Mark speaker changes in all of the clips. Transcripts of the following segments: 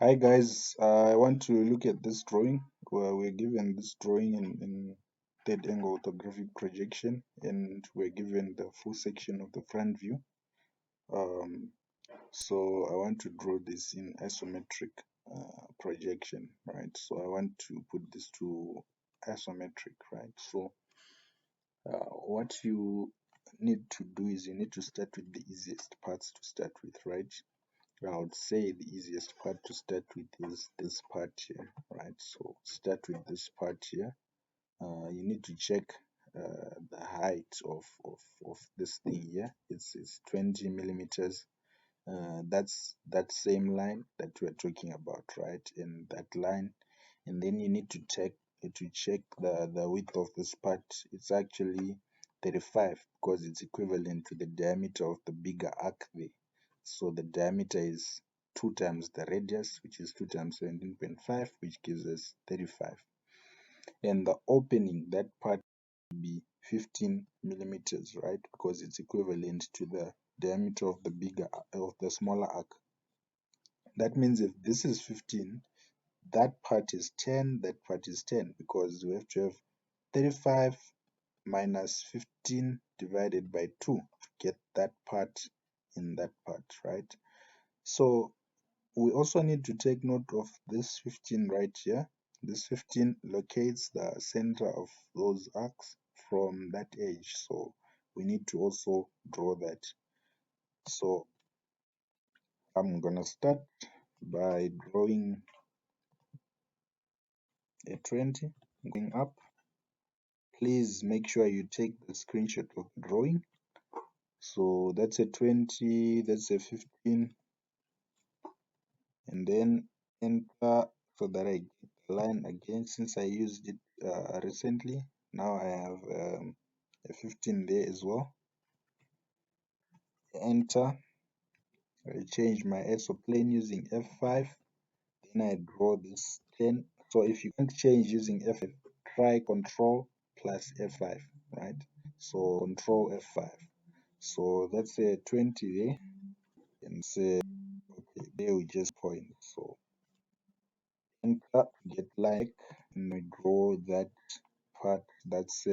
Speaker 1: Hi guys, I want to look at this drawing where we're given this drawing in third angle orthographic projection, and we're given the full section of the front view. So I want to draw this in isometric projection, right? So I want to put this to isometric, right? So what you need to do is you need to start with the easiest parts to start with, right? I would say the easiest part to start with is this part here, right? So start with this part here. You need to check the height of this thing here. It's 20 millimeters. That's that same line that we're talking about, right? And that line, and then you need to check the width of this part. It's actually 35 because it's equivalent to the diameter of the bigger arc there. So the diameter is 2 times the radius, which is 2 times 17.5, which gives us 35. And the opening, that part will be 15 millimeters, right? Because it's equivalent to the diameter of the smaller arc. That means if this is 15, that part is 10, that part is 10, because we have to have 35 minus 15 divided by 2 to get that part in that part, right? So we also need to take note of this 15 right here. This 15 locates the center of those arcs from that edge, so we need to also draw that. So I'm gonna start by drawing a 20 going up. Please make sure you take the screenshot of the drawing. So that's a 20, that's a 15, and then enter so that I get the line again. Since I used it recently, now I have a 15 there as well. Enter. I change my isoplane using F5. Then I draw this 10. So if you can't change using F5, try Control plus F5, right? So Control F5. So that's a 20 there, and say okay, there we just point. So enter, get like, and we draw that part. That's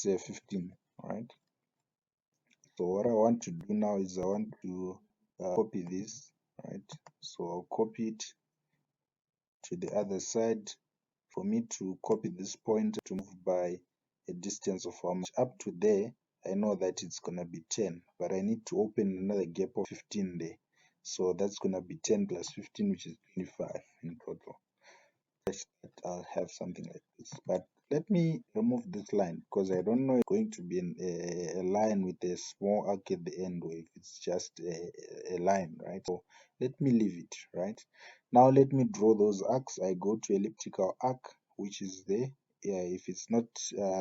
Speaker 1: 15, right? So what I want to do now is I want to copy this, right? So I'll copy it to the other side. For me to copy this point to move by a distance of how much up to there, I know that it's gonna be 10, but I need to open another gap of 15 there. So that's gonna be 10 plus 15, which is 25 in total. That I'll have something like this. But let me remove this line because I don't know if it's going to be a line with a small arc at the end, or if it's just a line, right? So let me leave it, right? Now let me draw those arcs. I go to elliptical arc, which is there. Yeah, if it's not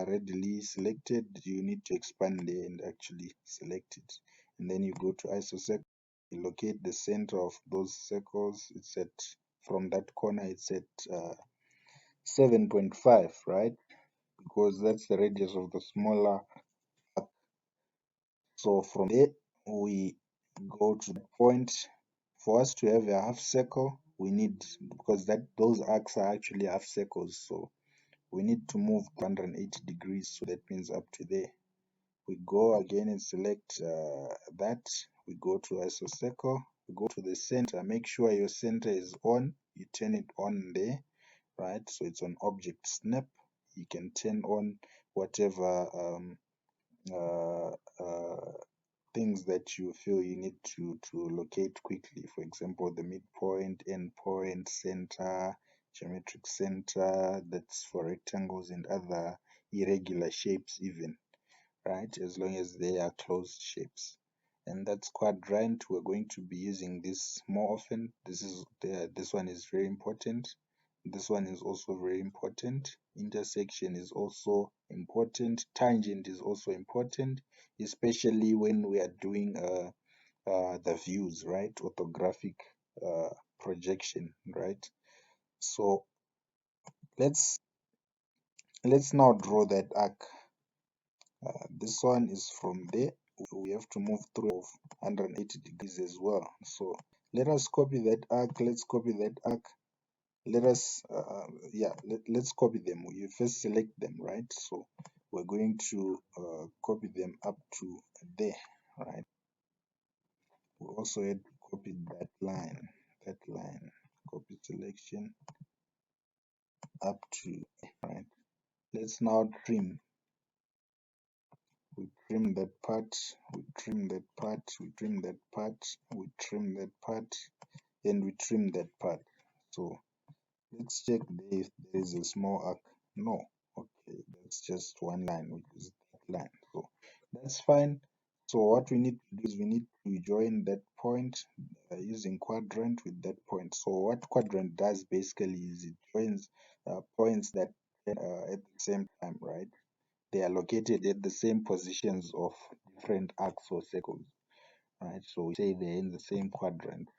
Speaker 1: readily selected, you need to expand there and actually select it. And then you go to isocircle, locate the center of those circles. It's at from that corner, it's at 7.5, right? Because that's the radius of the smaller arc. So from there, we go to the point. For us to have a half circle, we need, because those arcs are actually half circles, so we need to move 180 degrees. So that means up to there. We go again and select that. We go to isocircle. We go to the center. Make sure your center is on. You turn it on there, right? So it's on object snap. You can turn on whatever uh, uh, things that you feel you need to locate quickly. For example, the midpoint, endpoint, center, geometric center. That's for rectangles and other irregular shapes even, right? As long as they are closed shapes. And that's quadrant. We're going to be using this more often. This one is very important. This one is also very important. Intersection is also important. Tangent is also important, especially when we are doing the views, right? Orthographic projection, right? So let's now draw that arc. This one is from there. We have to move through of 180 degrees as well. So Let us copy that arc. Let's copy that arc. Let us let's copy them. You first select them, right? So we're going to copy them up to there, right? We also had to copy that line, copy selection up to, right? Let's now trim. We trim that part, we trim that part, we trim that part, we trim that part, and we trim that part. So let's check if there is a small arc. No. Okay, that's just one line, which is that line. So that's fine. So what we need to do is we need to join that point using quadrant with that point. So what quadrant does basically is it joins points that at the same time, right? They are located at the same positions of different arcs or circles, right? So we say they're in the same quadrant.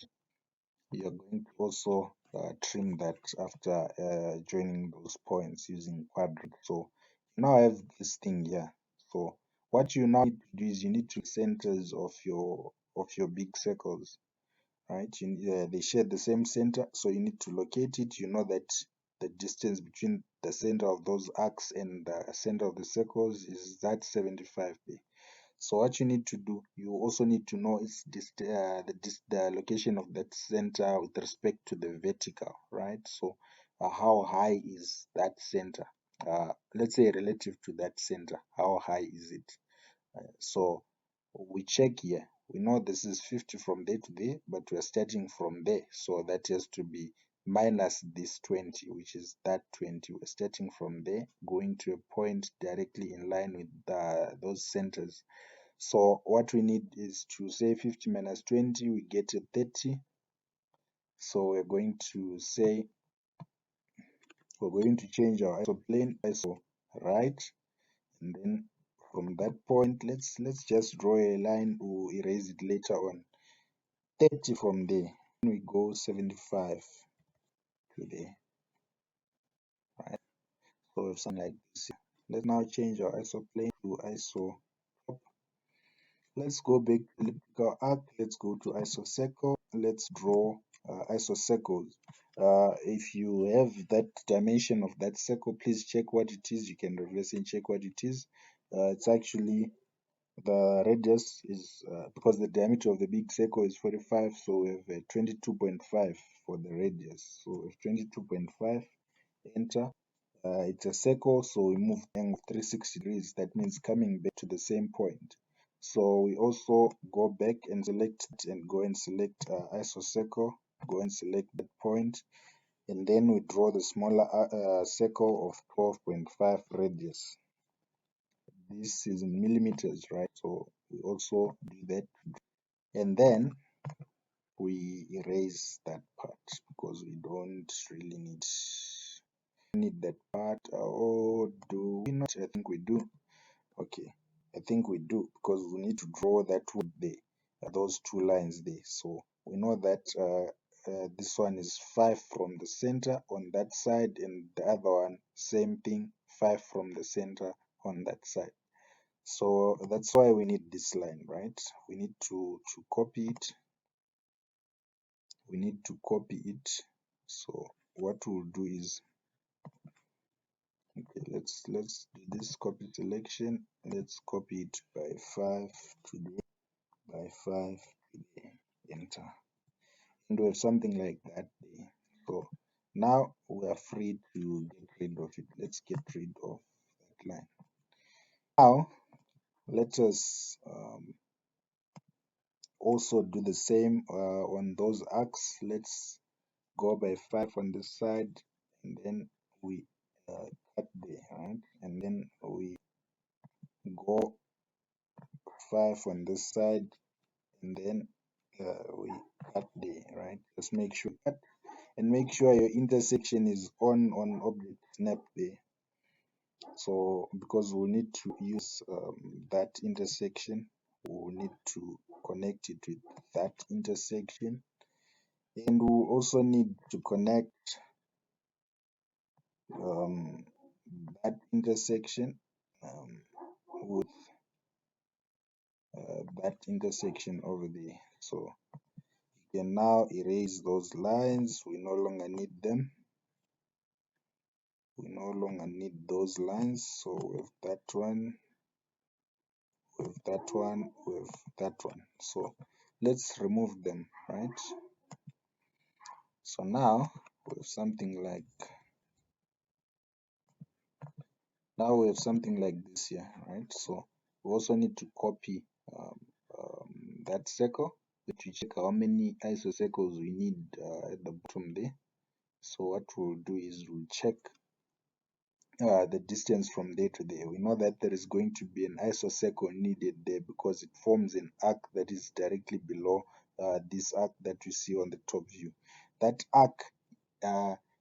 Speaker 1: You're going to also trim that after joining those points using quadrant. So now I have this thing here. So what you now need to do is you need to centers of your big circles, right? They share the same center, so you need to locate it. You know that the distance between the center of those arcs and the center of the circles is that 75 there. So what you need to do, you also need to know is the location of that center with respect to the vertical, right? So how high is that center? Let's say relative to that center, how high is it? So we check here. We know this is 50 from there to there, but we're starting from there. So that has to be minus this 20, which is that 20. We're starting from there, going to a point directly in line with those centers. So what we need is to say 50 minus 20, we get a 30. So we're going to say, we're going to change our isoplane, iso right, and then from that point, let's just draw a line. We'll erase it later on. 30 from there, we go 75 to there, right? So we have something like this. Let's now change our isoplane to iso. Let's go back to elliptical arc. Let's go to isocircle. Let's draw isocircles. If you have that dimension of that circle, please check what it is. You can reverse and check what it is. It's actually the radius is because the diameter of the big circle is 45, so we have 22.5 for the radius. So we have 22.5. Enter. It's a circle, so we move the angle 360 degrees. That means coming back to the same point. So we also go back and select it and go and select isocircle, go and select that point, and then we draw the smaller circle of 12.5 radius. This is in millimeters, right? So we also do that, and then we erase that part because we don't really need that part. Or do we not? I think we do. Okay, I think we do because we need to draw that wood there, those two lines there. So we know that this one is 5 from the center on that side, and the other one, same thing, 5 from the center on that side. So that's why we need this line, right? We need to copy it. We need to copy it. So what we'll do is, okay, let's do this copy selection. Let's copy it by 5 today, by 5 today, enter. And we have something like that there. So now we are free to get rid of it. Let's get rid of that line. Now let us also do the same on those arcs. Let's go by 5 on this side, and then we cut there, right? And then we go 5 on this side, and then we cut there, right? Just make sure cut, and make sure your intersection is on object snap there. So because we need to use that intersection, we need to connect it with that intersection, and we also need to connect um, that intersection with that intersection over there. So can now erase those lines. We no longer need them. We no longer need those lines. So with that one, with that one, with that one. So let's remove them, right? So now with something like this here, right? So we also need to copy that circle to check how many isocircles we need at the bottom there. So what we'll do is we'll check the distance from there to there. We know that there is going to be an isocircle needed there because it forms an arc that is directly below this arc that you see on the top view. That arc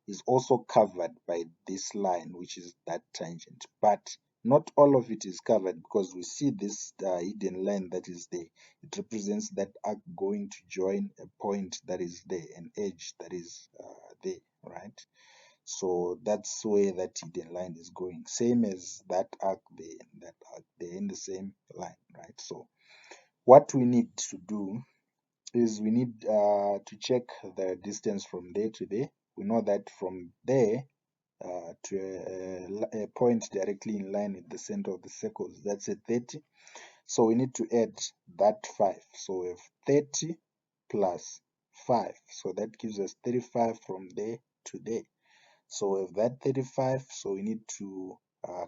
Speaker 1: is also covered by this line, which is that tangent, but not all of it is covered because we see this hidden line that is there. It represents that arc going to join a point that is there, an edge that is there, right? So that's where that hidden line is going, same as that arc there and that arc, they're in the same line, right? So what we need to do is we need to check the distance from there to there. We know that from there to a point directly in line with the center of the circles, that's a 30. So we need to add that 5. So we have 30 plus 5. So that gives us 35 from there to there. So we have that 35. So we need to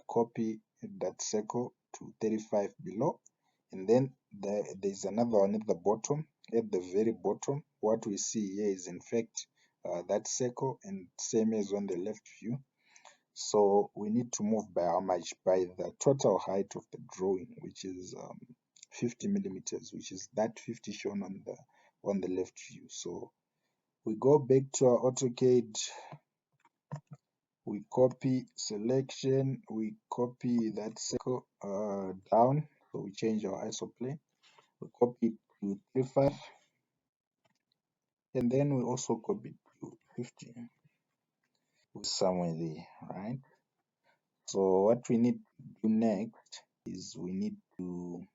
Speaker 1: copy that circle to 35 below. And then there's another one at the bottom. At the very bottom, what we see here is in fact that circle, and same as on the left view. So we need to move by how much? By the total height of the drawing, which is 50 millimeters, which is that 50 shown on the left view. So we go back to our AutoCAD, we copy selection, we copy that circle down, so we change our isoplane, we copy it to 35, and then we also copy it to 50, somewhere there, right? So what we need to do next is we need to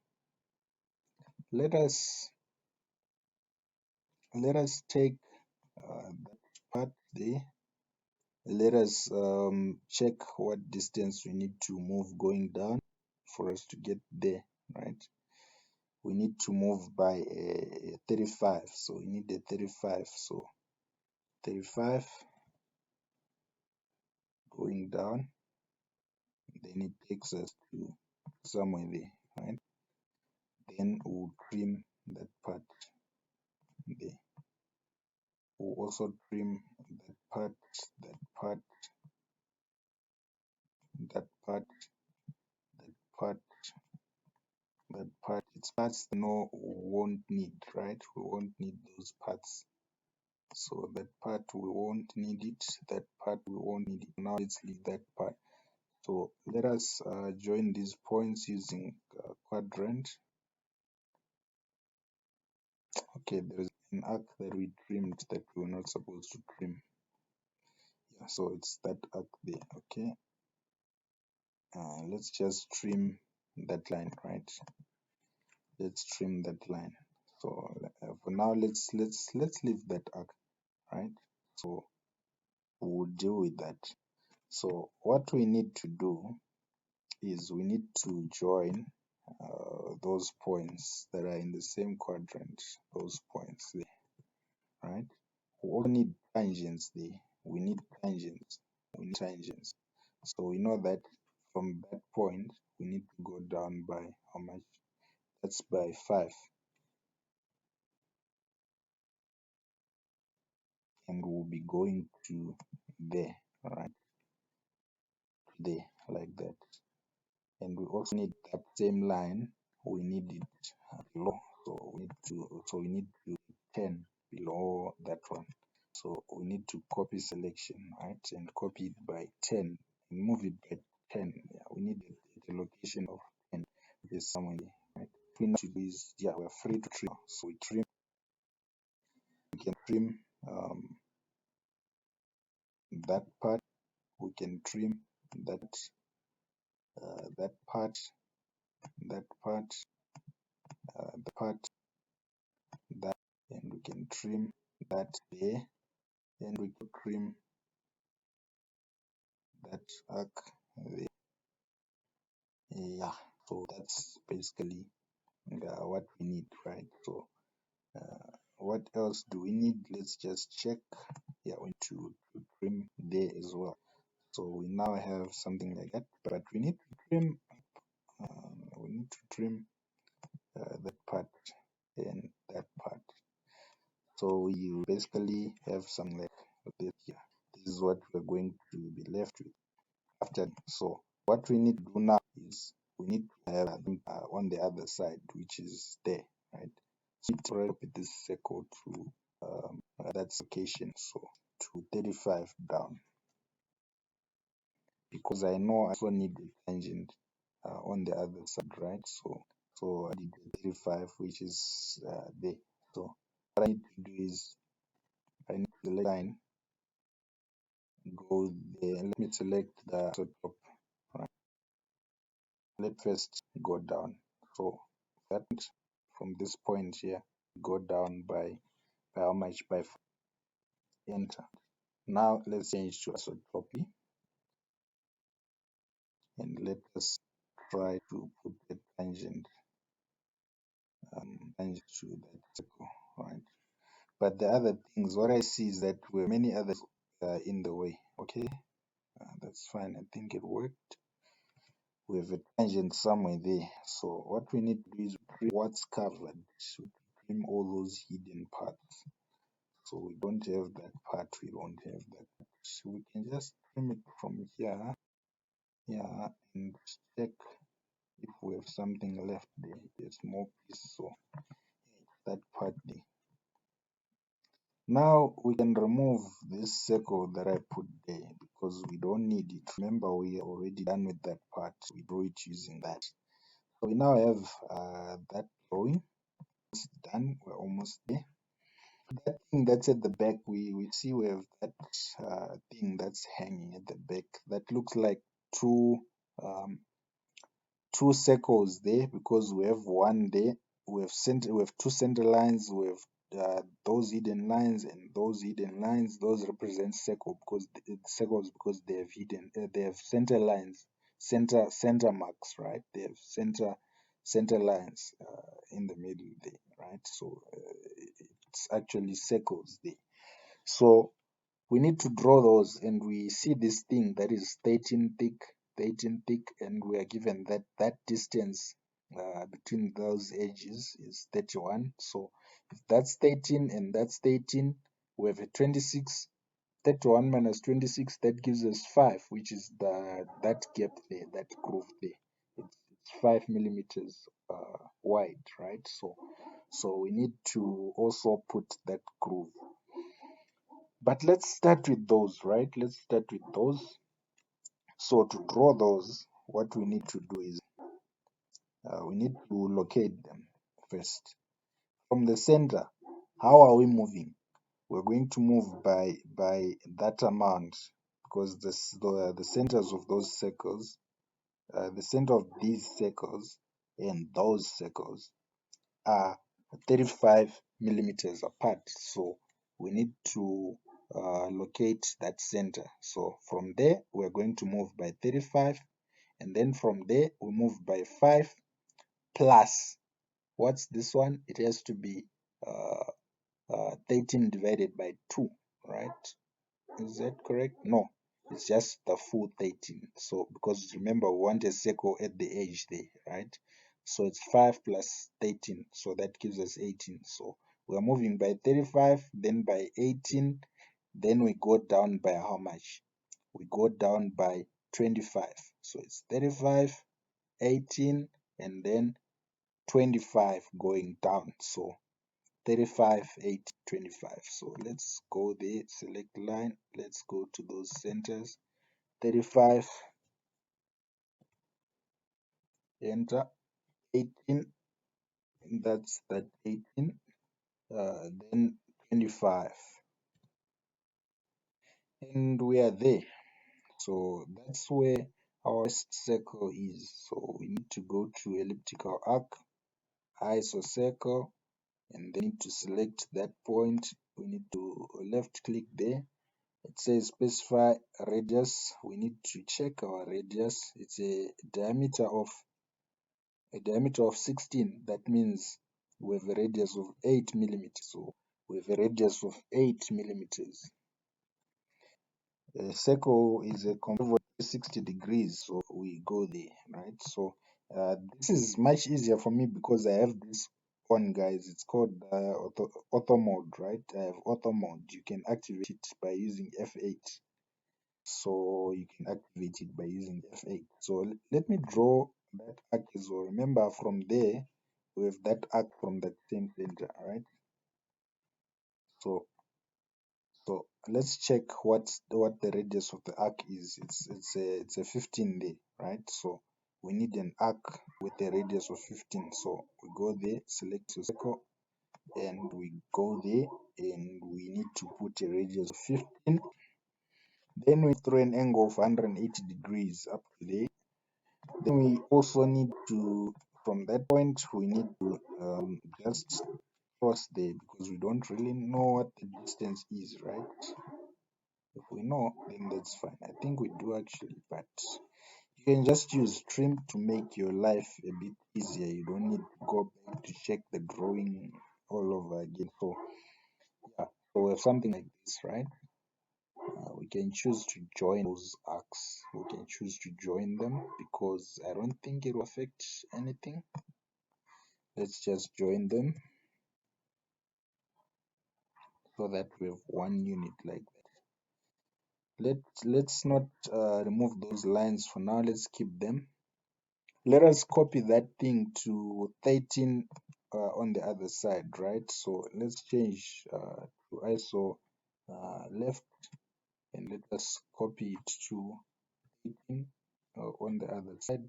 Speaker 1: let us take that part there. Let us check what distance we need to move going down for us to get there, right? We need to move by a 35, so we need a 35. So 35 going down, then it takes us to somewhere there, right? Then we'll trim that part there. We'll also trim that part, that part, that part, that part, that part. It's parts that no we won't need, right? We won't need those parts. So that part we won't need it, that part we won't need it. Now let's leave that part. So let us join these points using quadrant. Okay, there is an arc that we trimmed that we were not supposed to trim. Yeah, so it's that arc there. Okay, let's just trim that line, right? Let's trim that line. So for now, let's leave that arc, right? So we'll deal with that. So what we need to do is we need to join those points that are in the same quadrant, those points there, right? We also need tangents there. We need tangents. We need tangents. So we know that from that point, we need to go down by how much? That's by 5. And we'll be going to there, right? There, like that. And we also need that same line. We need it below. So we need to 10 below that one. So we need to copy selection, right? And copy it by 10 and move it by 10. Yeah, we need the location of 10 is somewhere there, right? We need to do is, yeah, we're free to trim. So we can trim that part. We can trim that that part, that part, the part, that and we can trim that there, and we can trim that arc there. Yeah, so that's basically what we need, right? So what else do we need? Let's just check. Yeah, we need to trim there as well. So we now have something like that, but we need to trim. We need to trim that part and that part. So you basically have something like this here. This is what we're going to be left with after. So what we need to do now is we need to have them on the other side, which is there, right? So you need to copy this circle to that location, so to 35 down, because I know I also need a tangent on the other side, right? So I did 35, which is there. So what I need to do is I need to select line, go there, and let me select the top, right? Let first go down. So that from this point here, go down by how much? By 4. Enter. Now let's change to isotropy, and let us try to put a tangent to that circle, right? But the other things, what I see is that we have many others in the way. Okay, that's fine. I think it worked. We have a tangent somewhere there. So what we need to do is trim what's covered. So trim all those hidden parts. So we don't have that part. We don't have that. So we can just trim it from here. Yeah, and check if we have something left there. There's more piece. So that part there. Now we can remove this circle that I put there because we don't need it. Remember, we are already done with that part. We draw it using that. So we now have that drawing. It's done. We're almost there. That thing that's at the back, we see we have that thing that's hanging at the back. That looks like two um, two circles there because we have one there. We have two center lines. We have those hidden lines and those hidden lines. Those represent circles because they have they have center lines, center marks, right? They have center lines in the middle there, right? So it's actually circles there. So we need to draw those, and we see this thing that is 13 thick, and we are given that distance between those edges is 31. So if that's 13 and that's 13, we have a 26. 31 minus 26, that gives us 5, which is that gap there, that groove there. It's 5 millimeters wide, right? So we need to also put that groove. But let's start with those, right? Let's start with those. So to draw those, what we need to do is we need to locate them first. From the center, how are we moving? We're going to move by that amount because the centers of those circles, the center of these circles and those circles are 35 millimeters apart. So we need to locate that center. So from there, we're going to move by 35. And then from there, we move by 5 plus, what's this one? It has to be 13 divided by 2, right? Is that correct? No, it's just the full 13. So because remember we want a circle at the edge there, right? So it's 5 plus 13, so that gives us 18. So we are moving by 35, then by 18, then we go down by how much? We go down by 25. So it's 35, 18, and then 25 going down. So 35, 8, 25. So let's go there, select line. Let's go to those centers. 35, enter. 18, that's that 18. Then 25. And we are there. So that's where our first circle is. So we need to go to elliptical arc, isocircle, and then need to select that point. We need to left click there. It says specify radius. We need to check our radius. It's a diameter of 16. That means we have a radius of 8 millimeters. So we have a radius of 8 millimeters. A circle is a convex 60 degrees, so we go there, right? So this is much easier for me because I have this on, guys. It's called auto mode, right? I have auto mode. You can activate it by using F8. So you can activate it by using F8. So let me draw that arc as well. Remember, from there we have that arc from that same center, right? So let's check what the radius of the arc is. It's a 15 there, right? So we need an arc with a radius of 15. So we go there, select the circle, and we go there, and we need to put a radius of 15. Then we throw an angle of 180 degrees up to there. Then we also need to, from that point, we need to just cross there because we don't really know what the distance is, right? If we know, then that's fine. I think we do actually, but you can just use trim to make your life a bit easier. You don't need to go back to check the drawing all over again. So yeah, so we have something like this, right? We can choose to join those arcs. We can choose to join them because I don't think it will affect anything. Let's just join them so that we have one unit like that. Let's not remove those lines for now. Let's keep them. Let us copy that thing to 13 on the other side, right? So let's change to ISO left, and let us copy it to 18 on the other side.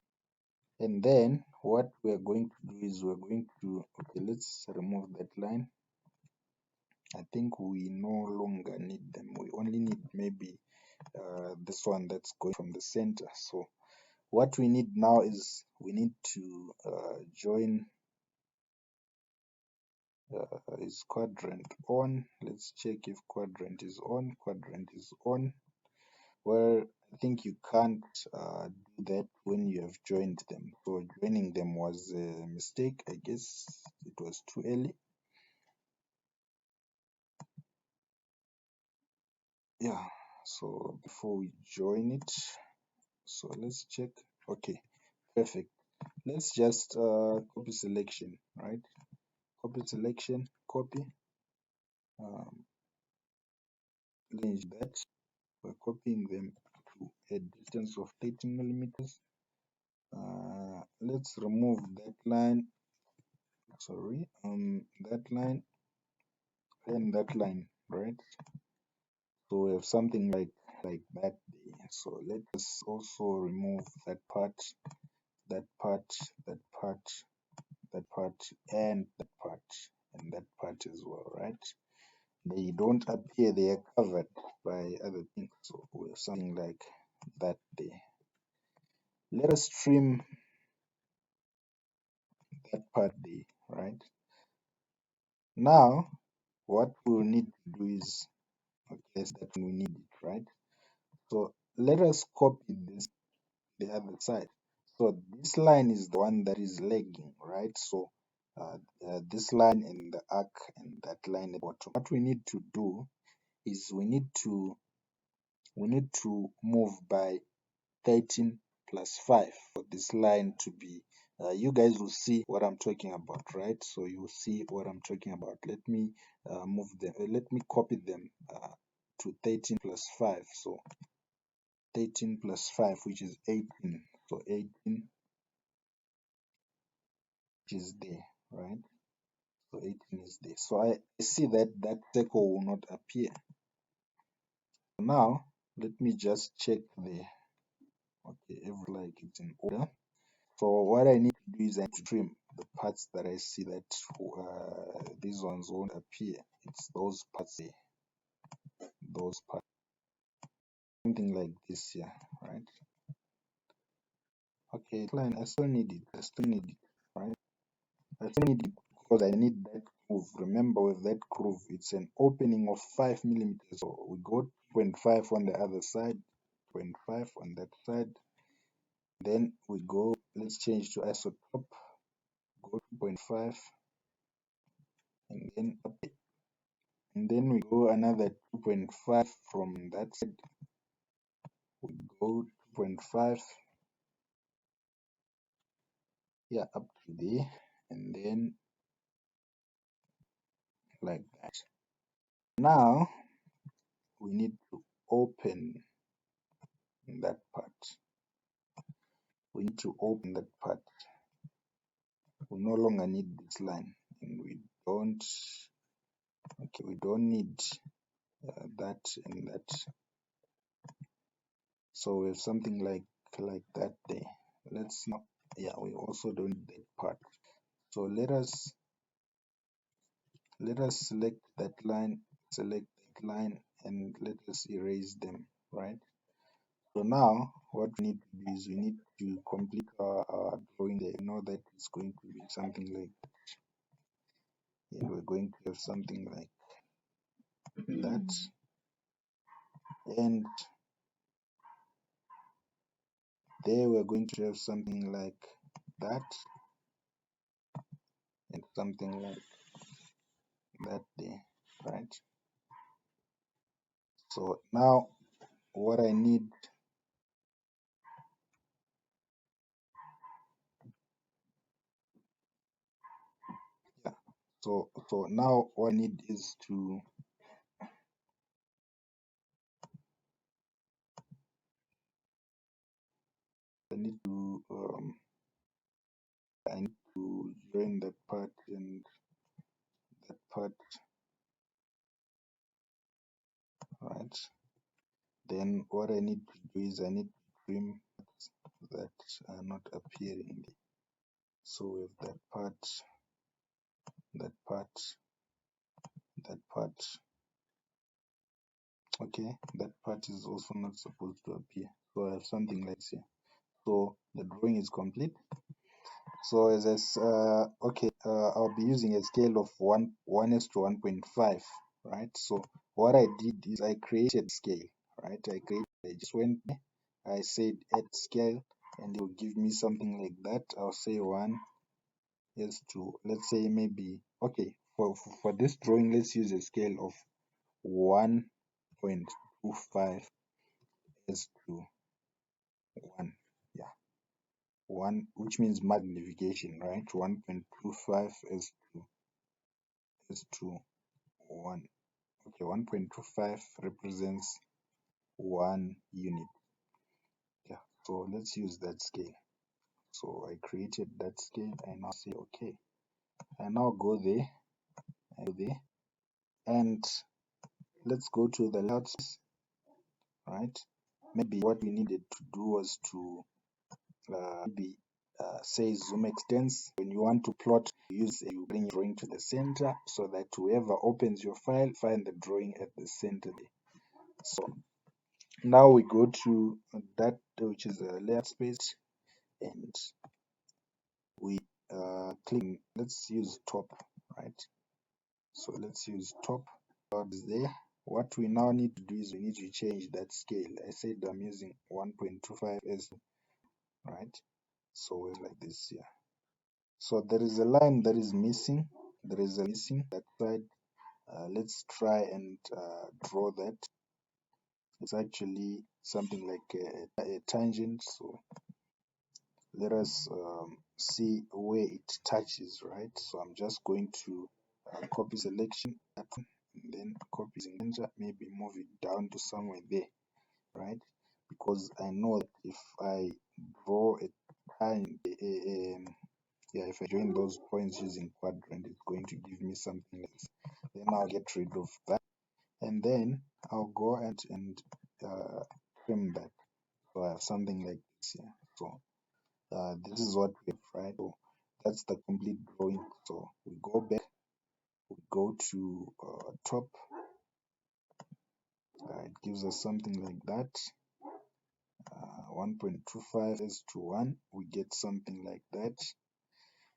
Speaker 1: And then what we're going to do is we're going to, okay, let's remove that line. I think we no longer need them. We only need maybe this one that's going from the center. So what we need now is we need to join is quadrant on. Let's check if quadrant is on. Quadrant is on. Well, I think you can't do that when you have joined them. So joining them was a mistake. I guess it was too early. Yeah, so before we join it, so let's check. Okay, perfect. Let's just copy selection, right? Copy selection, copy. Change that. We're copying them to a distance of 13 millimeters. Let's remove that line. Sorry, that line and that line, right? So we have something like that there. So let us also remove that part, that part, that part, that part, and that part as well, right? They don't appear, they are covered by other things. So we have something like that there. Let us trim that part there, right? Now, what we'll need to do is, okay, so that we need it, right? So let us copy this the other side. So this line is the one that is lagging, right? So this line and the arc and that line at the bottom. What we need to do is we need to move by 13 plus 5 for this line to be you guys will see what I'm talking about, right? So you will see what I'm talking about. Let me move them, let me copy them to 13 plus 5. So 13 plus 5, which is 18. So 18 is there, right? So 18 is there. So I see that that circle will not appear. Now let me just check the, okay, every like it's in order. So what I need to do is I need to trim the parts that I see that these ones won't appear. It's those parts here, those parts. Something like this here, right? Okay, line, I still need it. I still need it, right? I still need it because I need that groove. Remember, with that groove, it's an opening of 5 millimeters. So we go 0.5 on the other side, 0.5 on that side. Then we go, let's change to isotop, go 2.5, and then we go another 2.5 from that side. We go 2.5, yeah, up to there, and then like that. Now we need to open that part. We need to open that part. We no longer need this line, and we don't need that and that. So we have something like that there. Let's not, yeah, we also don't need that part. So let us select that line, and let us erase them, right? So now what we need to do is we need to complete our drawing there. You know that it's going to be something like, yeah, we're going to have something like that, and there we're going to have something like that, and something like that there, right? So now what I need, yeah, so now what I need is to, I need to join that part and that part, right? Then what I need to do is I need to trim parts that are not appearing there. So with that part, that part, that part, okay, that part is also not supposed to appear. So I have something like this here. So the drawing is complete. So as okay, I'll be using a scale of 1 to 1.5, right? So what I did is I created scale, right? I just went there, I said add scale, and it will give me something like that. I'll say 1 is to, let's say maybe, okay, for this drawing, let's use a scale of 1.25 is to 1. Yeah, 1, which means magnification, right? 1.25 is to 1. Okay, 1.25 represents 1 unit. Yeah, so let's use that scale. So I created that scale. I now say okay. I now go there, and let's go to the layout space, right? Maybe what we needed to do was to maybe say zoom extents. When you want to plot, you bring your drawing to the center so that whoever opens your file find the drawing at the center there. So now we go to that, which is a layout space, and we click, let's use top, right? So let's use top. Is there. What we now need to do is we need to change that scale. I said I'm using 1.25 as, right? So it's like this here. So there is a line that is missing. There is a missing that side. Let's try and draw that. It's actually something like a tangent. So let us see where it touches, right? So I'm just going to copy selection, and then copy center, maybe move it down to somewhere there, right? Because I know that if I draw a tangent, yeah, if I join those points using quadrant, it's going to give me something like this. Then I'll get rid of that, and then I'll go and trim that. So I have something like this here. So this is what we have, right? So that's the complete drawing. So we go back, we go to top. It gives us something like that. 1.25 is to 1. We get something like that,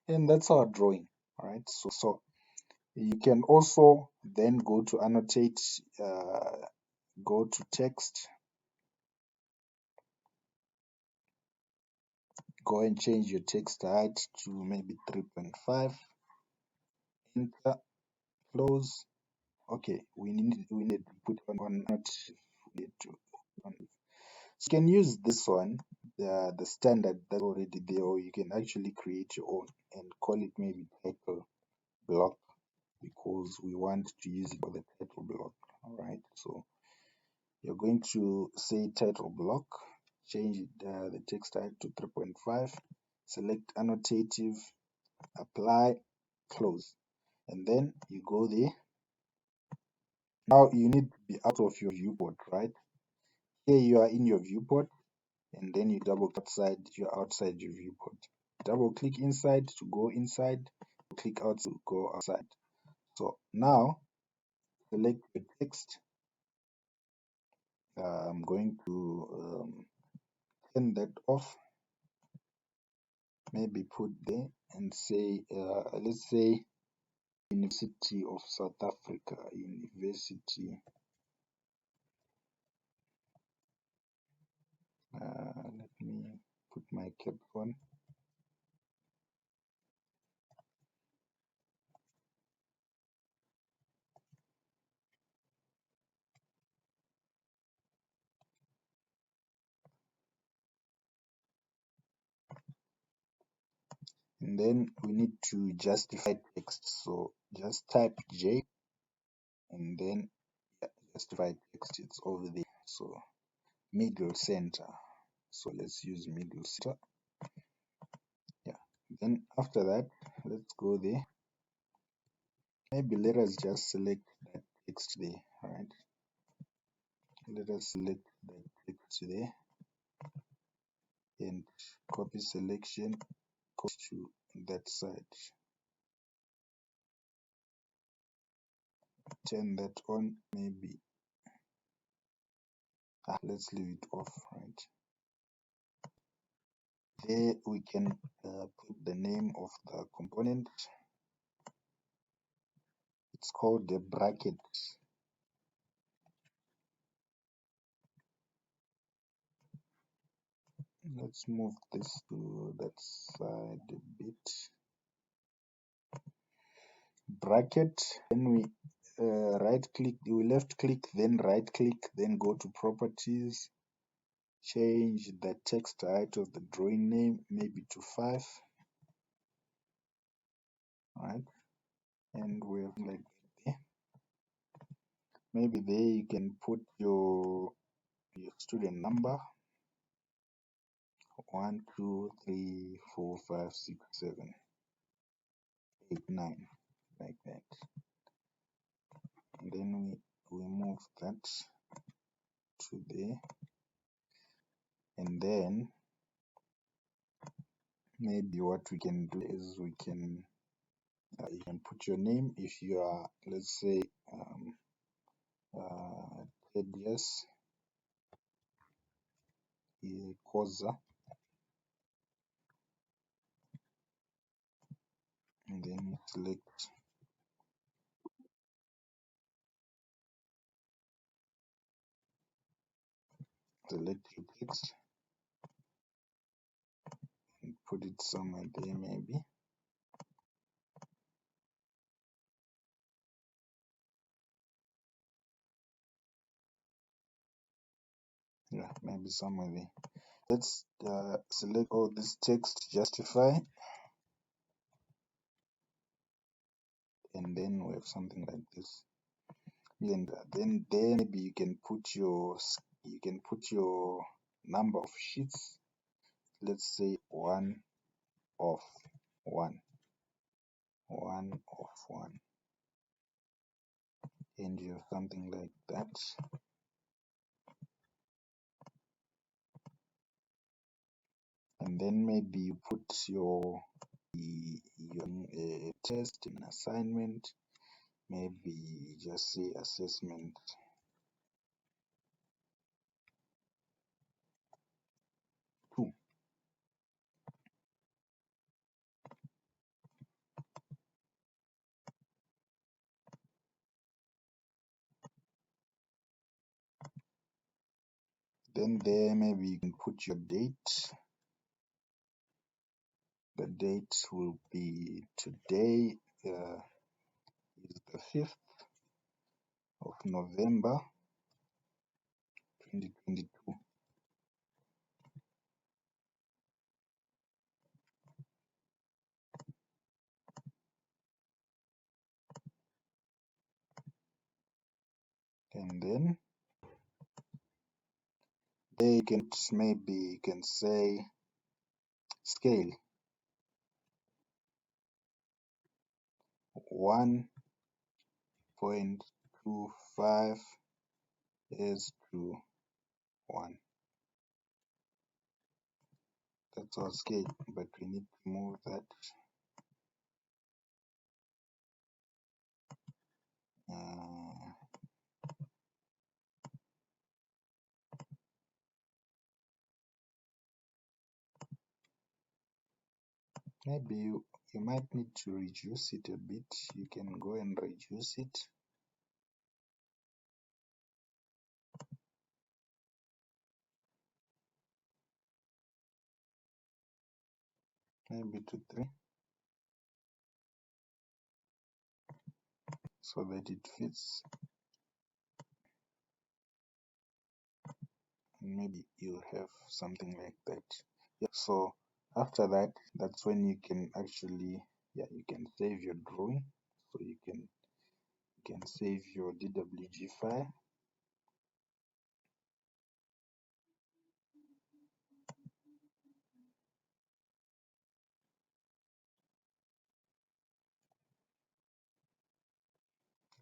Speaker 1: and that's our drawing. All right. So You can also then go to annotate, go to text, go and change your text height to maybe 3.5, enter, close. Okay, we need to put on not need to on. So you can use this one, the standard that's already there, or you can actually create your own and call it maybe title block, because we want to use it for the title block. All right, so you're going to say title block, change the text height to 3.5, select annotative, apply, close, and then you go there. Now you need to be out of your viewport, right? Here you are in your viewport, and then you double click outside, you're outside your viewport. Double click inside to go inside, click out to go outside. So now select your text. I'm going to turn that off, maybe put there and say, let's say University of South Africa, University. Let me put my cap on. And then we need to justify text. So just type J and then justify text. It's over there. So middle center. So let's use middle center. Yeah. Then after that, let's go there. Maybe let us just select that text there. All right. Let us select that text there and copy selection, copy to that side. Turn that on, maybe. Let's leave it off, right? There we can put the name of the component. It's called the bracket. Let's move this to that side a bit. Bracket. Then we right click, we left click, then right click, then go to properties. Change the text height of the drawing name maybe to 5. Right, and we have like there. Maybe there you can put your student number 1, 2, 3, 4, 5, 6, 7, 8, 9, like that. And then we move that to there, and then maybe what we can do is we can you can put your name if you are, let's say, Thaddeus Koza, and then select your text and put it somewhere there maybe. Yeah, maybe somewhere there. Let's select all this text, justify, and then we have something like this. And then there maybe you can put your number of sheets. Let's say 1 of 1, 1 of 1, and you have something like that. And then maybe you put your test and assignment, maybe just say assessment 2. Then there maybe you can put your date. The date will be today is the 5th of November 2022. And then there you can maybe you can say scale 1.25 is to 1. That's our scale, but we need to move that maybe you might need to reduce it a bit. You can go and reduce it. Maybe to 3 so that it fits. And maybe you'll have something like that. Yeah, so after that, that's when you can actually, yeah, you can save your drawing. So you can save your DWG file.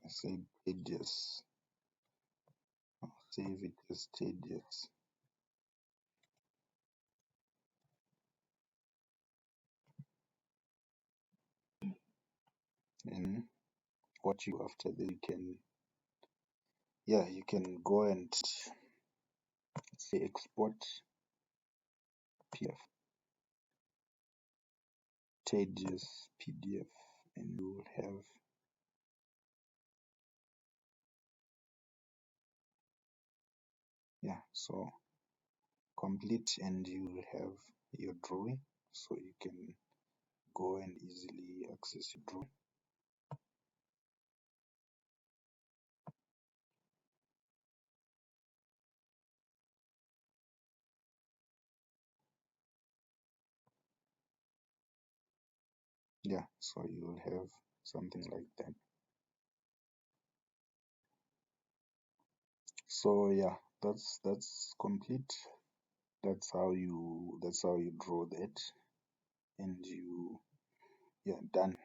Speaker 1: I say pages. I'll save it as pages. And what you after that you can, yeah, you can go and say export PDF, pages PDF, and you will have, yeah, so complete, and you will have your drawing, so you can go and easily access your drawing. Yeah, so you will have something like that. So yeah, that's complete. That's how you draw that, and you, yeah, done.